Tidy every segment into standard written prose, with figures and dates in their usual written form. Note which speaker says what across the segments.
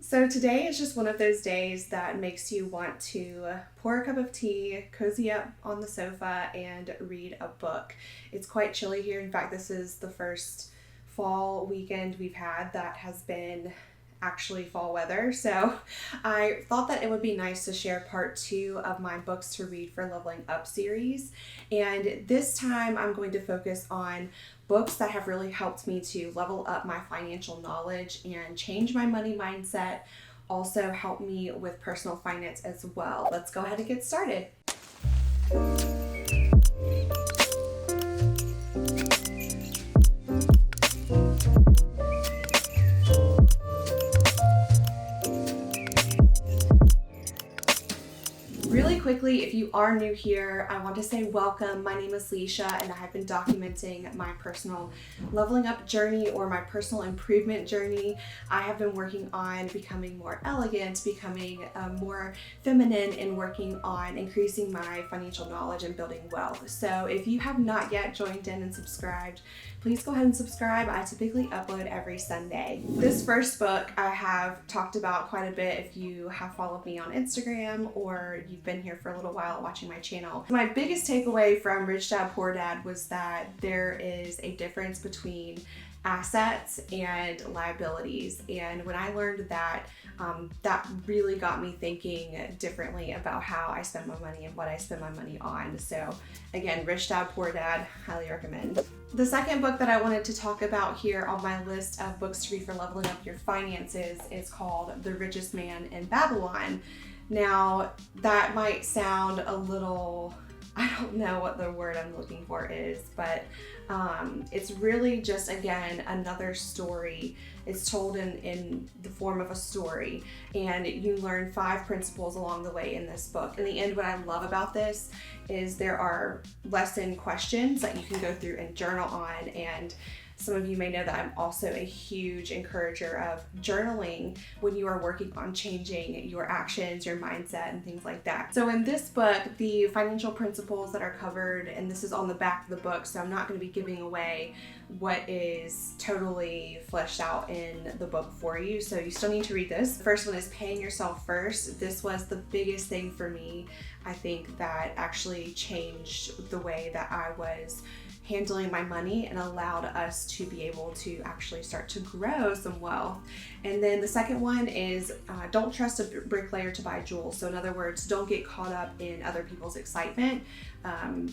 Speaker 1: So today is just one of those days that makes you want to pour a cup of tea, cozy up on the sofa, and read a book. It's quite chilly here. In fact, this is the first fall weekend we've had that has been actually fall weather. So I thought that it would be nice to share part 2 of my books to read for Leveling Up series. And this time I'm going to focus on books that have really helped me to level up my financial knowledge and change my money mindset, also help me with personal finance as well. Let's go ahead and get started. Really quickly, if you are new here, I want to say welcome. My name is Leisha, and I have been documenting my personal leveling up journey or my personal improvement journey. I have been working on becoming more elegant, becoming more feminine, and working on increasing my financial knowledge and building wealth. So if you have not yet joined in and subscribed, please go ahead and subscribe. I typically upload every Sunday. This first book I have talked about quite a bit if you have followed me on Instagram or you've been here for a little while watching my channel. My biggest takeaway from Rich Dad Poor Dad was that there is a difference between assets and liabilities. And when I learned that, that really got me thinking differently about how I spend my money and what I spend my money on. So again, Rich Dad Poor Dad, highly recommend. The second book that I wanted to talk about here on my list of books to read for leveling up your finances is called The Richest Man in Babylon. Now, that might sound a little, I don't know what the word I'm looking for is, but it's really just, again, another story. It's told in the form of a story, and you learn 5 principles along the way in this book. In the end, what I love about this is there are lesson questions that you can go through and journal on, and some of you may know that I'm also a huge encourager of journaling when you are working on changing your actions, your mindset, and things like that. So in this book, the financial principles that are covered, and this is on the back of the book, so I'm not going to be giving away what is totally fleshed out in the book for you, so you still need to read this. The first one is paying yourself first. This was the biggest thing for me, I think, that actually changed the way that I was handling my money and allowed us to be able to actually start to grow some wealth. And then the second one is don't trust a bricklayer to buy jewels. So in other words, don't get caught up in other people's excitement.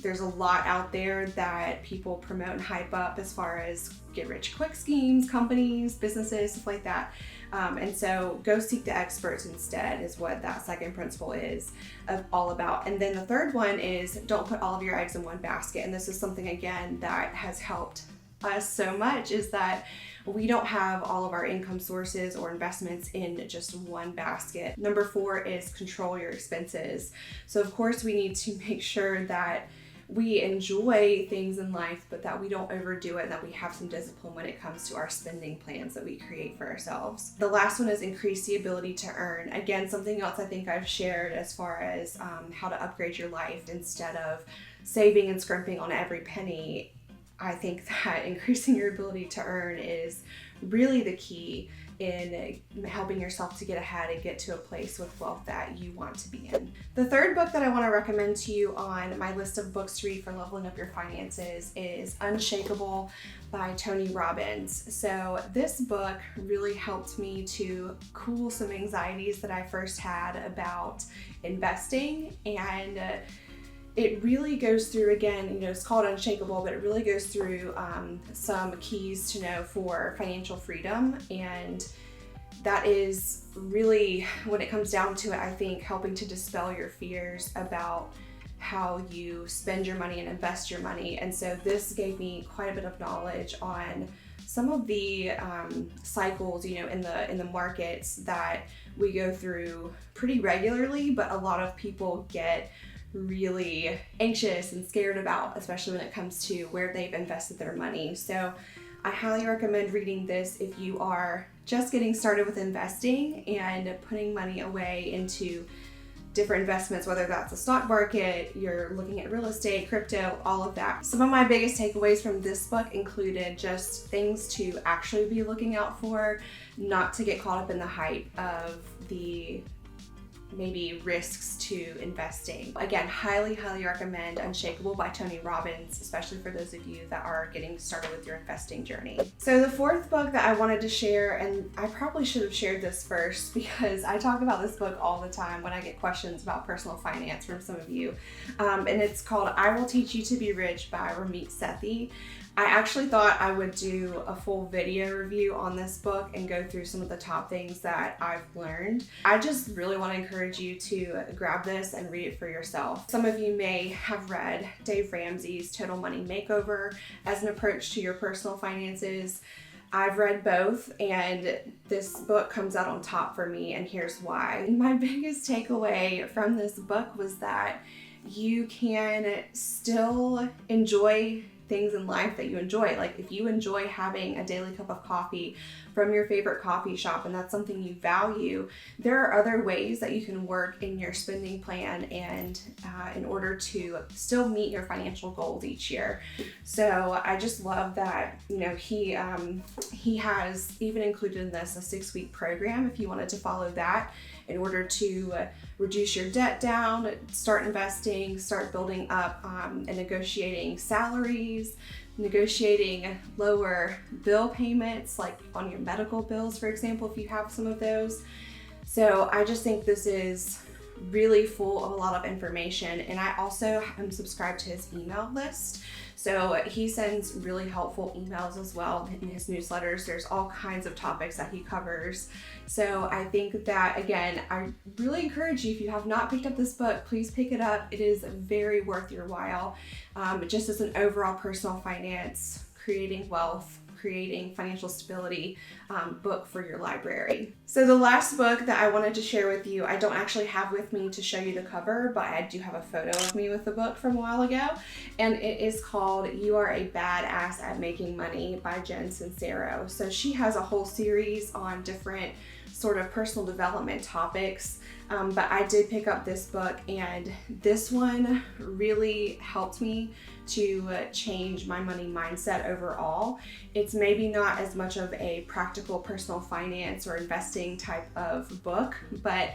Speaker 1: There's a lot out there that people promote and hype up as far as get rich quick schemes, companies, businesses, stuff like that. And so go seek the experts instead is what that second principle is all about. And then the third one is don't put all of your eggs in one basket. And this is something, again, that has helped us so much, is that we don't have all of our income sources or investments in just one basket. Number 4 is control your expenses. So of course we need to make sure that we enjoy things in life, but that we don't overdo it, and that we have some discipline when it comes to our spending plans that we create for ourselves. The last one is increase the ability to earn. Again, something else I think I've shared as far as how to upgrade your life instead of saving and scrimping on every penny. I think that increasing your ability to earn is really the key in helping yourself to get ahead and get to a place with wealth that you want to be in. The third book that I want to recommend to you on my list of books to read for leveling up your finances is Unshakable by Tony Robbins. So this book really helped me to cool some anxieties that I first had about investing, and it really goes through, again, it's called Unshakable, but it really goes through some keys to know for financial freedom. And that is really, when it comes down to it, I think helping to dispel your fears about how you spend your money and invest your money. And so this gave me quite a bit of knowledge on some of the cycles, in the markets that we go through pretty regularly, but a lot of people get really anxious and scared about, especially when it comes to where they've invested their money. So I highly recommend reading this if you are just getting started with investing and putting money away into different investments, whether that's the stock market, you're looking at real estate, crypto, all of that. Some of my biggest takeaways from this book included just things to actually be looking out for, not to get caught up in the hype of the maybe risks to investing. Again, highly recommend Unshakable by Tony Robbins, especially for those of you that are getting started with your investing journey. So the fourth book that I wanted to share, and I probably should have shared this first because I talk about this book all the time when I get questions about personal finance from some of you. And it's called I Will Teach You to Be Rich by Ramit Sethi. I actually thought I would do a full video review on this book and go through some of the top things that I've learned. I just really want to encourage you to grab this and read it for yourself. Some of you may have read Dave Ramsey's Total Money Makeover as an approach to your personal finances. I've read both, and this book comes out on top for me, and here's why. My biggest takeaway from this book was that you can still enjoy things in life that you enjoy. Like if you enjoy having a daily cup of coffee from your favorite coffee shop and that's something you value, there are other ways that you can work in your spending plan and in order to still meet your financial goals each year. So I just love that, you know, he has even included in this a 6-week program if you wanted to follow that in order to reduce your debt down, start investing, start building up and negotiating salaries, negotiating lower bill payments, like on your medical bills, for example, if you have some of those. So I just think this is really full of a lot of information, and I also am subscribed to his email list. So he sends really helpful emails as well in his newsletters. There's all kinds of topics that he covers. So I think that, again, I really encourage you, if you have not picked up this book, please pick it up. It is very worth your while. Just as an overall personal finance, creating wealth, creating financial stability book for your library. So the last book that I wanted to share with you, I don't actually have with me to show you the cover, but I do have a photo of me with the book from a while ago, and it is called You Are a Badass at Making Money by Sincero. So she has a whole series on different sort of personal development topics, but I did pick up this book, and this one really helped me to change my money mindset overall. It's maybe not as much of a practical personal finance or investing type of book, but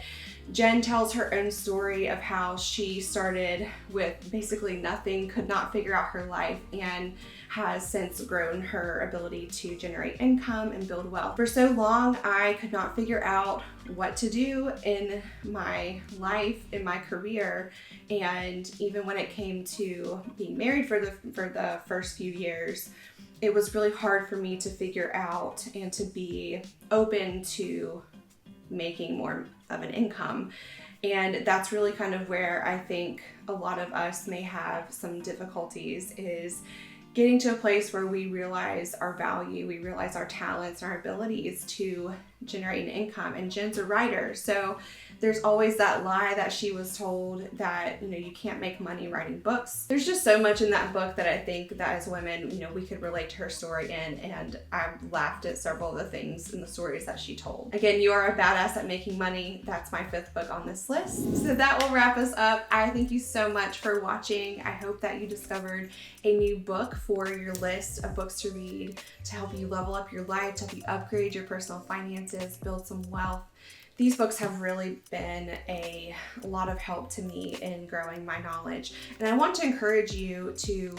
Speaker 1: Jen tells her own story of how she started with basically nothing, could not figure out her life, and has since grown her ability to generate income and build wealth. For so long, I could not figure out what to do in my life, in my career, and even when it came to being married for the first few years, it was really hard for me to figure out and to be open to making more of an income. And that's really kind of where I think a lot of us may have some difficulties, is getting to a place where we realize our value, we realize our talents and our abilities to generate an income. And Jen's a writer, so there's always that lie that she was told that, you know, you can't make money writing books. There's just so much in that book that I think that as women, you know, we could relate to her story in, and I laughed at several of the things in the stories that she told. Again, You Are a Badass at Making Money. That's my 5th book on this list. So that will wrap us up. I thank you so much for watching. I hope that you discovered a new book for your list of books to read to help you level up your life, to help you upgrade your personal finances, build some wealth. These books have really been a lot of help to me in growing my knowledge. And I want to encourage you to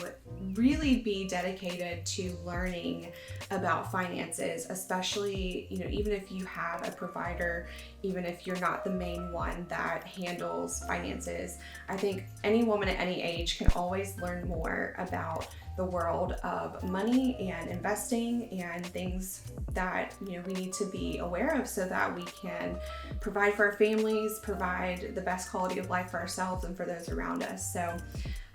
Speaker 1: really be dedicated to learning about finances, especially, you know, even if you have a provider, even if you're not the main one that handles finances. I think any woman at any age can always learn more about the world of money and investing and things that, you know, we need to be aware of so that we can provide for our families, provide the best quality of life for ourselves and for those around us. So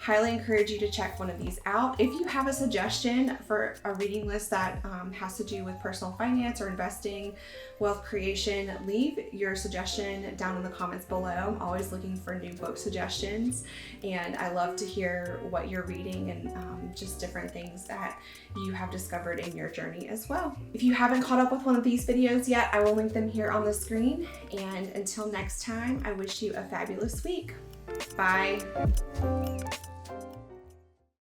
Speaker 1: Highly encourage you to check one of these out. If you have a suggestion for a reading list that has to do with personal finance or investing, wealth creation, leave your suggestion down in the comments below. I'm always looking for new book suggestions, and I love to hear what you're reading and just different things that you have discovered in your journey as well. If you haven't caught up with one of these videos yet, I will link them here on the screen. And until next time, I wish you a fabulous week. Bye.